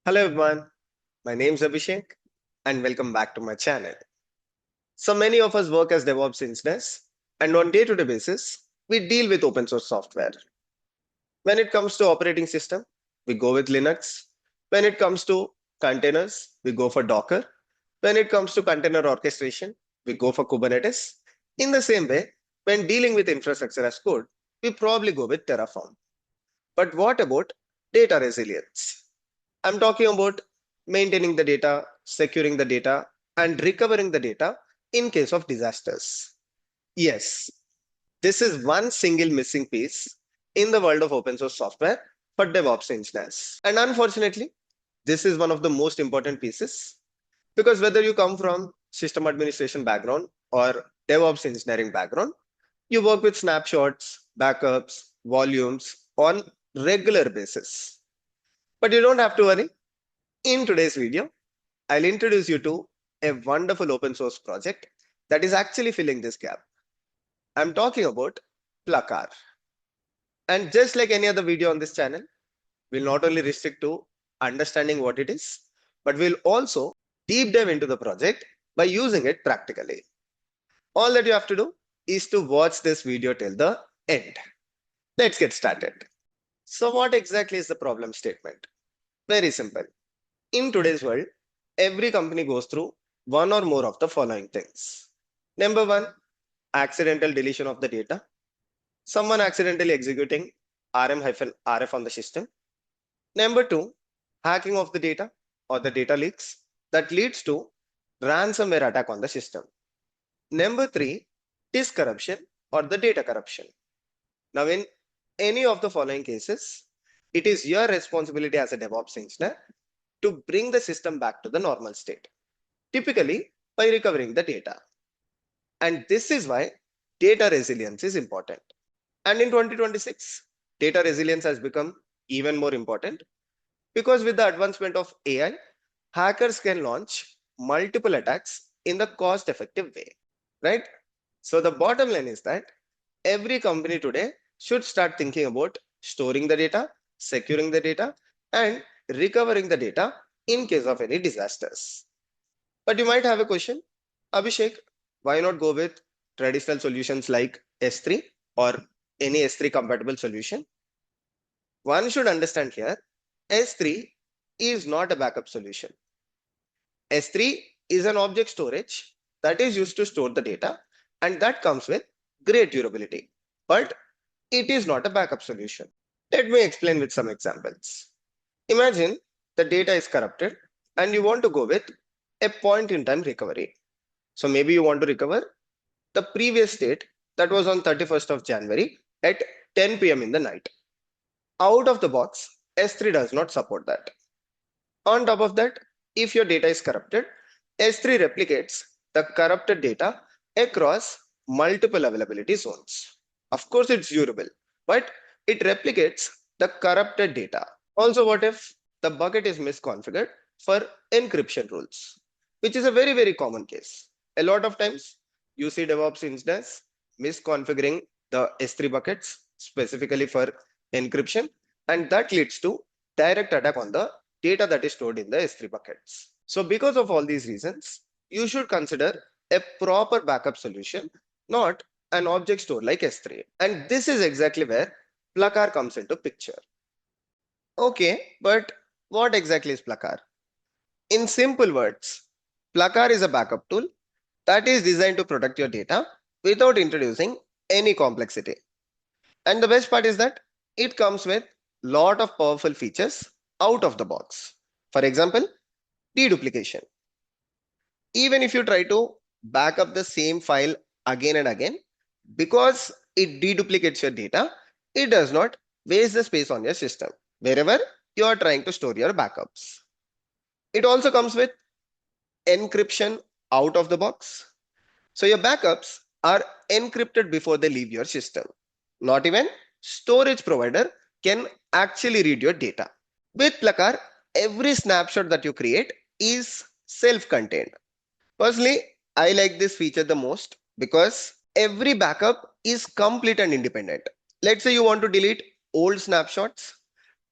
Hello everyone, my name is Abhishek and welcome back to my channel. So many of us work as DevOps engineers and on day-to-day basis, we deal with open source software. When it comes to operating system, we go with Linux. When it comes to containers, we go for Docker. When it comes to container orchestration, we go for Kubernetes. In the same way, when dealing with infrastructure as code, we probably go with Terraform. But what about data resilience? I'm talking about maintaining the data, securing the data, and recovering the data in case of disasters. Yes, this is one single missing piece in the world of open source software for DevOps engineers. And unfortunately, this is one of the most important pieces because whether you come from system administration background or DevOps engineering background, you work with snapshots, backups, volumes on regular basis. But you don't have to worry. In today's video, I'll introduce you to a wonderful open source project that is actually filling this gap. I'm talking about Plakar. And just like any other video on this channel, we'll not only restrict to understanding what it is, but we'll also deep dive into the project by using it practically. All that you have to do is to watch this video till the end. Let's get started. So what exactly is the problem statement? Very simple. In today's world, every company goes through one or more of the following things. Number one, accidental deletion of the data. Someone accidentally executing RM-RF on the system. Number two, hacking of the data or the data leaks that leads to ransomware attack on the system. Number three, disk corruption or the data corruption. Now, in any of the following cases, it is your responsibility as a DevOps engineer to bring the system back to the normal state, typically by recovering the data. And this is why data resilience is important. And in 2026, data resilience has become even more important because with the advancement of AI, hackers can launch multiple attacks in the cost effective way, right? So the bottom line is that every company today should start thinking about storing the data, securing the data, and recovering the data in case of any disasters. But you might have a question, Abhishek, why not go with traditional solutions like S3 or any S3 compatible solution? One should understand here, S3 is not a backup solution. S3 is an object storage that is used to store the data and that comes with great durability, but it is not a backup solution. Let me explain with some examples. Imagine the data is corrupted and you want to go with a point in time recovery. So maybe you want to recover the previous state that was on 31st of January at 10 p.m. in the night. Out of the box, S3 does not support that. On top of that, if your data is corrupted, S3 replicates the corrupted data across multiple availability zones. Of course, it's durable, but it replicates the corrupted data. Also, what if the bucket is misconfigured for encryption rules, which is a very, very common case. A lot of times you see DevOps engineers misconfiguring the S3 buckets specifically for encryption, and that leads to direct attack on the data that is stored in the S3 buckets. So because of all these reasons, you should consider a proper backup solution, not an object store like S3. And this is exactly where Plakar comes into picture. Okay, but what exactly is Plakar? In simple words, Plakar is a backup tool that is designed to protect your data without introducing any complexity. And the best part is that it comes with lot of powerful features out of the box. For example, deduplication. Even if you try to back up the same file again and again, because it deduplicates your data, it does not waste the space on your system wherever you are trying to store your backups. It also comes with encryption out of the box. So your backups are encrypted before they leave your system. Not even storage provider can actually read your data. With Plakar, every snapshot that you create is self-contained. Personally, I like this feature the most because every backup is complete and independent. Let's say you want to delete old snapshots.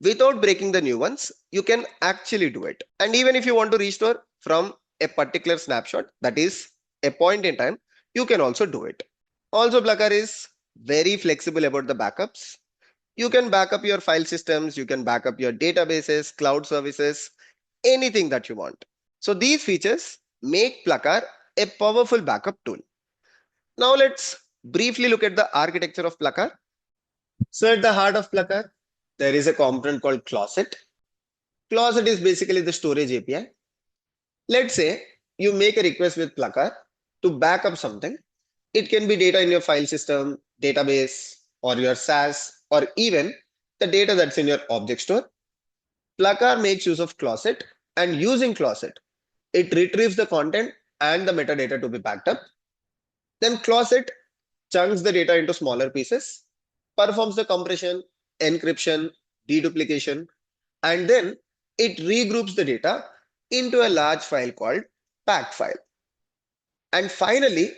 without breaking the new ones, you can actually do it. And even if you want to restore from a particular snapshot, that is a point in time, you can also do it. Also, Plakar is very flexible about the backups. You can back up your file systems, you can back up your databases, cloud services, anything that you want. So these features make Plakar a powerful backup tool. Now let's briefly look at the architecture of Plakar. So at the heart of Plakar, there is a component called Closet. Closet is basically the storage API. Let's say you make a request with Plakar to back up something. It can be data in your file system, database, or your SaaS, or even the data that's in your object store. Plakar makes use of Closet, and using Closet, it retrieves the content and the metadata to be backed up. Then Closet chunks the data into smaller pieces, performs the compression, encryption, deduplication, and then it regroups the data into a large file called pack file. And finally,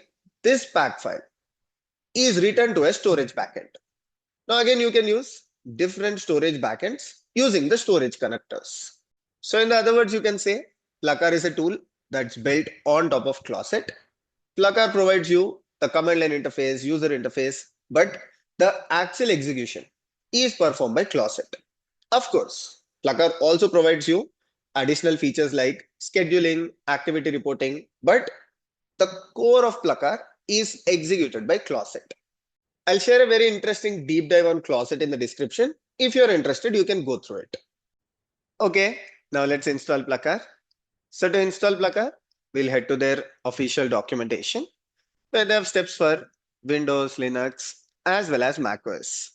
this pack file is written to a storage backend. Now again, you can use different storage backends using the storage connectors. So in the other words, you can say Plakar is a tool that's built on top of Closet. Plakar provides you the command line interface, user interface, but the actual execution is performed by Closet. Of course, Plakar also provides you additional features like scheduling, activity reporting, but the core of Plakar is executed by Closet. I'll share a very interesting deep dive on Closet in the description. If you're interested, you can go through it. Okay, now let's install Plakar. So to install Plakar, we'll head to their official documentation where they have steps for Windows, Linux, as well as macOS.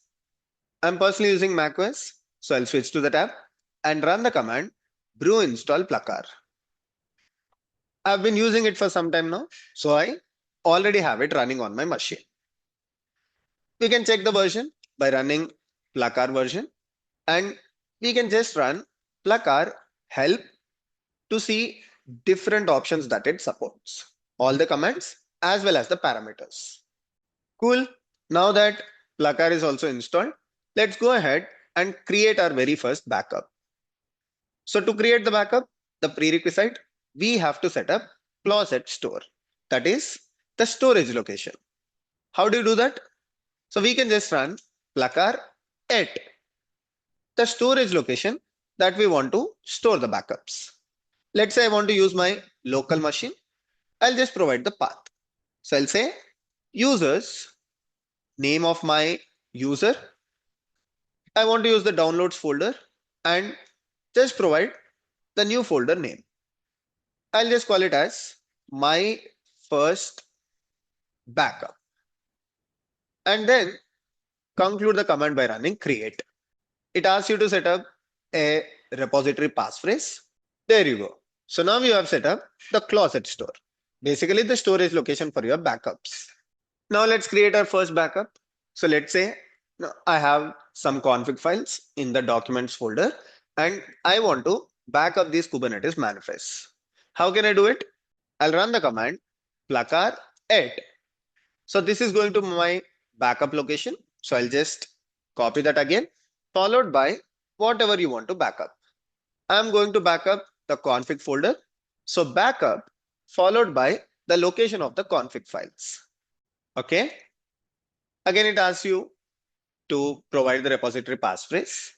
I'm personally using macOS, so I'll switch to the tab and run the command brew install Plakar. I've been using it for some time now, so I already have it running on my machine. We can check the version by running Plakar version, and we can just run Plakar help to see different options that it supports, all the commands as well as the parameters. Cool. Now that Plakar is also installed, let's go ahead and create our very first backup. So to create the backup, the prerequisite, we have to set up Closet Store. That is the storage location. How do you do that? So we can just run Plakar at the storage location that we want to store the backups. Let's say I want to use my local machine. I'll just provide the path. So I'll say users, name of my user. I want to use the downloads folder and just provide the new folder name. I'll just call it as my first backup. And then conclude the command by running create. It asks you to set up a repository passphrase. There you go. So now you have set up the Closet Store, basically the storage location for your backups. Now let's create our first backup. So let's say I have some config files in the documents folder and I want to back up these Kubernetes manifests. How can I do it? I'll run the command plakar at. So this is going to my backup location. So I'll just copy that again, followed by whatever you want to backup. I'm going to backup the config folder. So backup followed by the location of the config files. Okay. Again, it asks you to provide the repository passphrase.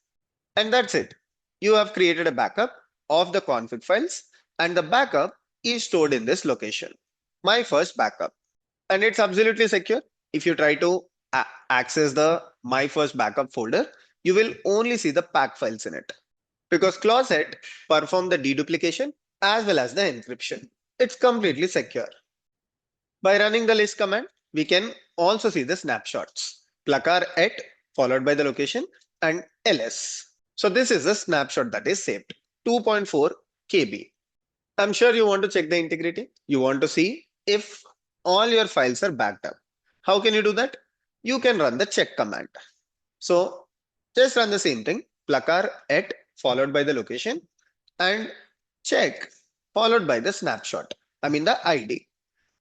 And that's it. You have created a backup of the config files and the backup is stored in this location. My first backup. And it's absolutely secure. If you try to access the my first backup folder, you will only see the pack files in it. Because Closet perform the deduplication as well as the encryption. It's completely secure. By running the list command, we can also see the snapshots. Plakar at followed by the location and ls. So this is a snapshot that is saved. 2.4 KB. I'm sure you want to check the integrity. You want to see if all your files are backed up. How can you do that? You can run the check command. So just run the same thing. Plakar at followed by the location and check followed by the snapshot. I mean the ID.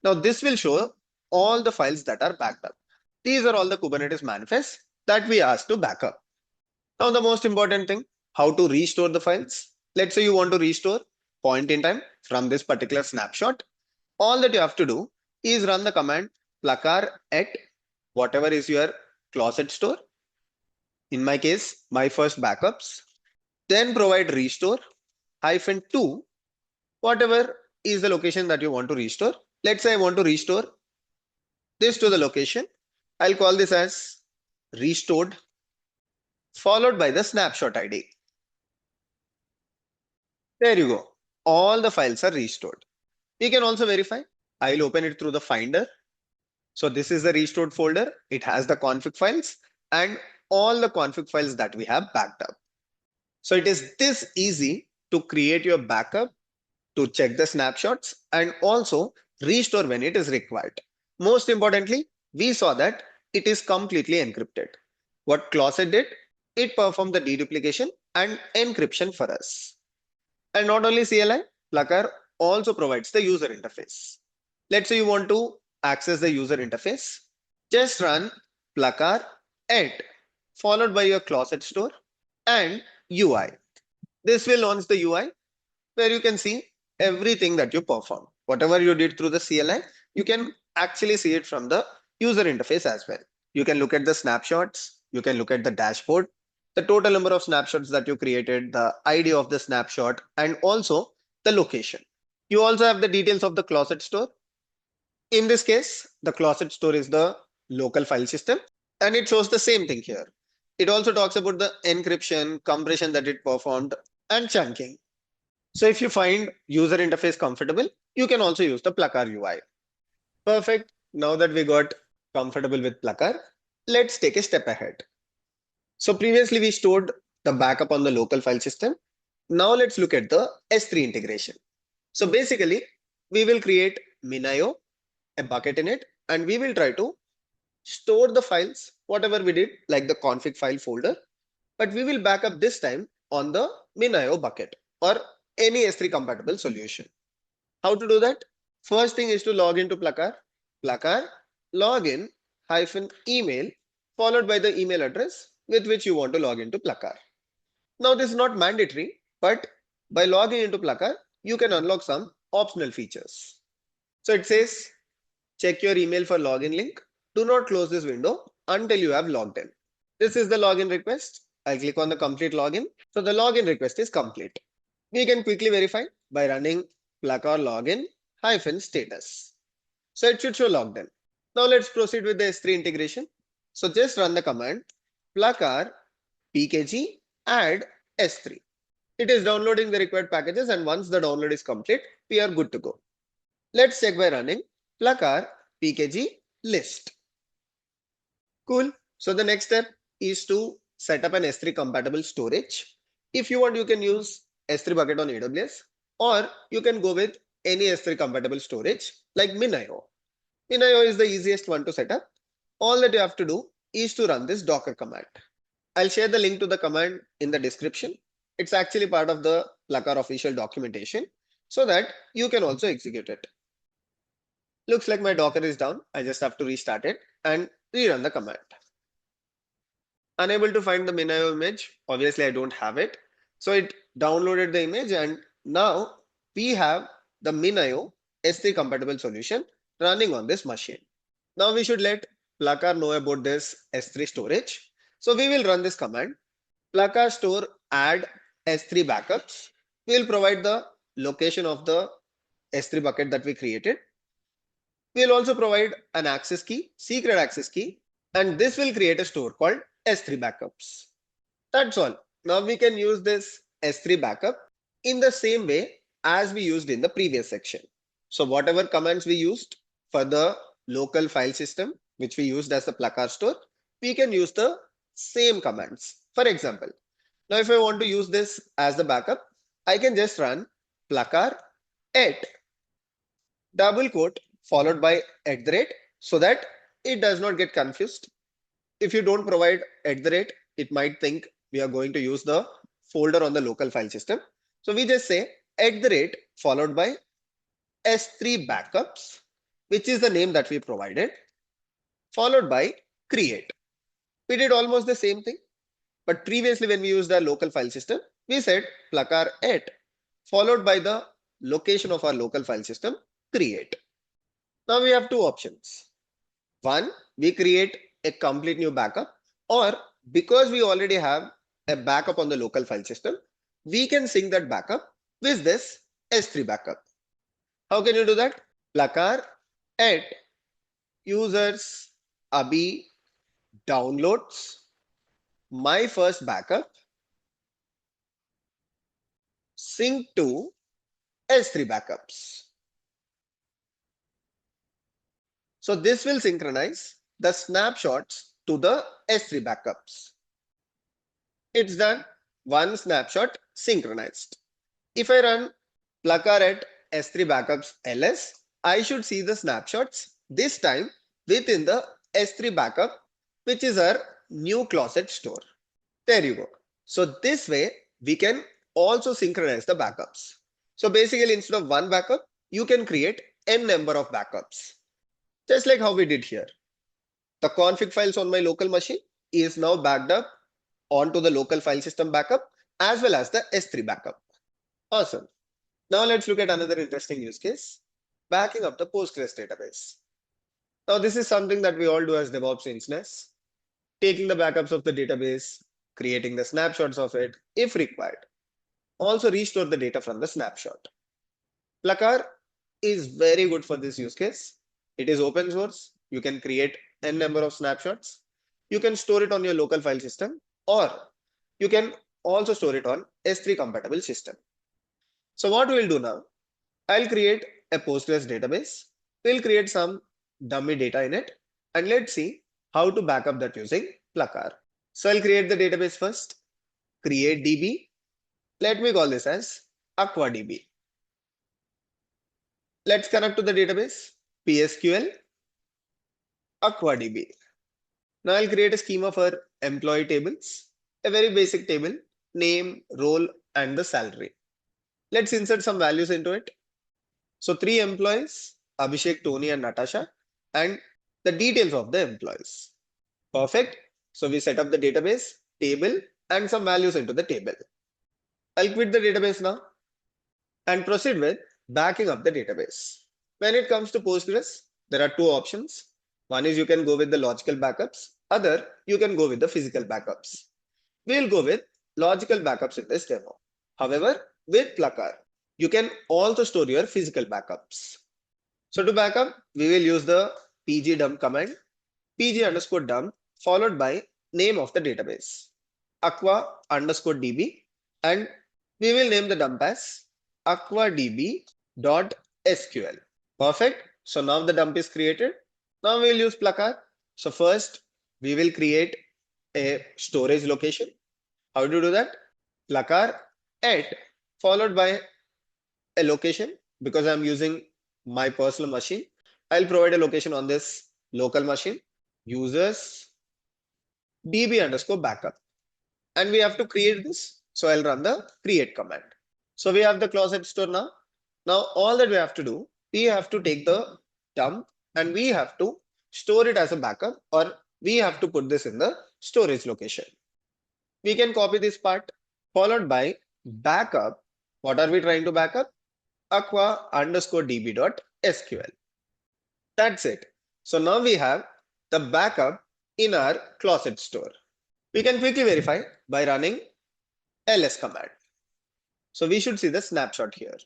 Now this will show all the files that are backed up. These are all the Kubernetes manifests that we asked to back up. Now the most important thing, how to restore the files. Let's say you want to restore point in time from this particular snapshot. All that you have to do is run the command plakar at whatever is your closet store. In my case, my first backups. Then provide restore hyphen to whatever is the location that you want to restore. Let's say I want to restore this to the location. I'll call this as restored followed by the snapshot ID. There you go. All the files are restored. We can also verify. I'll open it through the Finder. So this is the restored folder. It has the config files and all the config files that we have backed up. So it is this easy to create your backup, to check the snapshots and also restore when it is required. Most importantly, we saw that it is completely encrypted. What Closet did, it performed the deduplication and encryption for us. And not only CLI, Plakar also provides the user interface. Let's say you want to access the user interface. Just run Plakar at followed by your closet store and UI. This will launch the UI where you can see everything that you perform. Whatever you did through the CLI, you can actually see it from the user interface as well. You can look at the snapshots, you can look at the dashboard, the total number of snapshots that you created, the ID of the snapshot, and also the location. You also have the details of the closet store. In this case, the closet store is the local file system, and it shows the same thing here. It also talks about the encryption, compression that it performed, and chunking. So if you find user interface comfortable, you can also use the Plakar UI. Perfect. Now that we got comfortable with Plakar, let's take a step ahead. So previously we stored the backup on the local file system. Now let's look at the S3 integration. So basically, we will create Minio, a bucket in it, and we will try to store the files, whatever we did, like the config file folder, but we will back up this time on the Minio bucket or any S3 compatible solution. How to do that? First thing is to log into Plakar. Plakar login hyphen email followed by the email address with which you want to log into Plakar. Now this is not mandatory, but by logging into Plakar, you can unlock some optional features. So it says, check your email for login link. Do not close this window until you have logged in. This is the login request. I'll click on the complete login. So the login request is complete. We can quickly verify by running Plakar login hyphen status. So it should show logged in. Now let's proceed with the S3 integration. So just run the command Plakar pkg add S3. It is downloading the required packages, and once the download is complete, we are good to go. Let's check by running Plakar pkg list. Cool. So the next step is to set up an S3 compatible storage. If you want, you can use S3 bucket on AWS, or you can go with any S3 compatible storage like Minio. Minio is the easiest one to set up. All that you have to do is to run this Docker command. I'll share the link to the command in the description. It's actually part of the Plakar official documentation so that you can also execute it. Looks like my Docker is down. I just have to restart it and rerun the command. Unable to find the Minio image. Obviously, I don't have it. So it downloaded the image, and now we have the Minio S3 compatible solution running on this machine. Now we should let Plakar know about this S3 storage. So we will run this command. Plakar store add S3 backups. We will provide the location of the S3 bucket that we created. We will also provide an access key, secret access key, and this will create a store called S3 backups. That's all. Now we can use this S3 backup in the same way as we used in the previous section. So whatever commands we used for the local file system, which we used as the Plakar store, we can use the same commands. For example, now if I want to use this as the backup, I can just run Plakar at double quote followed by at the rate so that it does not get confused. If you don't provide at the rate, it might think we are going to use the folder on the local file system. So we just say at the rate followed by S3 backups, which is the name that we provided, followed by create. We did almost the same thing. But previously when we used our local file system, we said plakar at followed by the location of our local file system create. Now we have two options. One, we create a complete new backup, or because we already have a backup on the local file system, we can sync that backup with this S3 backup. How can you do that? Plakar at users Abhi downloads my first backup sync to S3 backups. So this will synchronize the snapshots to the S3 backups. It's done. One snapshot synchronized. If I run Plakar at S3 backups ls, I should see the snapshots this time within the S3 backup, which is our new closet store. There you go. So this way we can also synchronize the backups. So basically instead of one backup, you can create n number of backups. Just like how we did here. The config files on my local machine is now backed up onto the local file system backup as well as the S3 backup. Awesome. Now let's look at another interesting use case, backing up the Postgres database. Now this is something that we all do as DevOps engineers, taking the backups of the database, creating the snapshots of it if required. Also restore the data from the snapshot. Plakar is very good for this use case. It is open source. You can create n number of snapshots. You can store it on your local file system, or you can also store it on S3 compatible system. So what we'll do now, I'll create a Postgres database. We'll create some dummy data in it, and let's see how to back up that using Plakar. So I'll create the database first, create DB. Let me call this as AquaDB. Let's connect to the database, PSQL, AquaDB. Now I'll create a schema for employee tables, a very basic table, name, role, and the salary. Let's insert some values into it. So 3 employees, Abhishek, Tony, and Natasha, and the details of the employees. Perfect. So we set up the database, table, and some values into the table. I'll quit the database now and proceed with backing up the database. When it comes to Postgres, there are two options. One is you can go with the logical backups. Other, you can go with the physical backups. We'll go with logical backups in this demo. However, with Plakar, you can also store your physical backups. So to backup, we will use the pgdump command, pg_dump followed by name of the database, aqua_db, and we will name the dump as aquadb.sql. Perfect. So now the dump is created. Now we will use Plakar. So first we will create a storage location. How to do that? Plakar at followed by a location. Because I'm using my personal machine, I'll provide a location on this local machine, users db_backup, and we have to create this. So I'll run the create command. So we have the closet store now. Now all that we have to do, we have to take the dump and we have to store it as a backup, or we have to put this in the storage location. We can copy this part followed by backup. What are we trying to backup? aqua_db.sql. That's it. So now we have the backup in our closet store. We can quickly verify by running ls command. So we should see the snapshot here.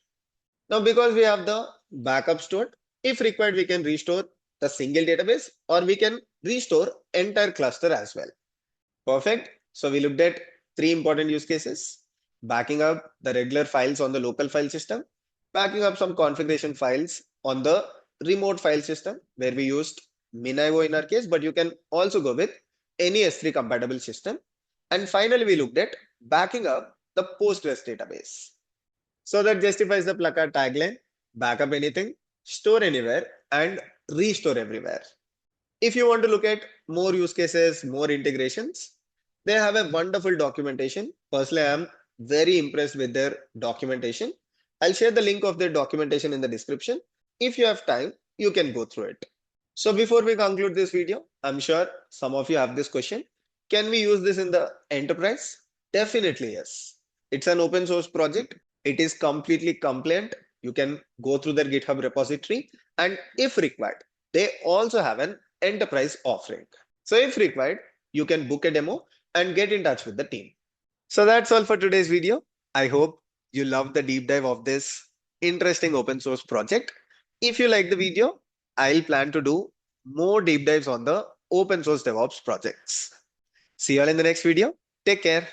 Now because we have the backup stored, if required, we can restore the single database or we can restore entire cluster as well. Perfect. So we looked at 3 important use cases: backing up the regular files on the local file system, backing up some configuration files on the remote file system where we used MinIO in our case, but you can also go with any S3 compatible system. And finally, we looked at backing up the Postgres database. So that justifies the Plakar tagline: backup anything, store anywhere, and restore everywhere. If you want to look at more use cases, more integrations, they have a wonderful documentation. Personally, I am very impressed with their documentation. I'll share the link of their documentation in the description. If you have time, you can go through it. So before we conclude this video, I'm sure some of you have this question. Can we use this in the enterprise? Definitely yes. It's an open source project. It is completely compliant. You can go through their GitHub repository, and if required, they also have an enterprise offering. So if required, you can book a demo and get in touch with the team. So that's all for today's video. I hope you loved the deep dive of this interesting open source project. If you like the video, I'll plan to do more deep dives on the open source DevOps projects. See you all in the next video. Take care.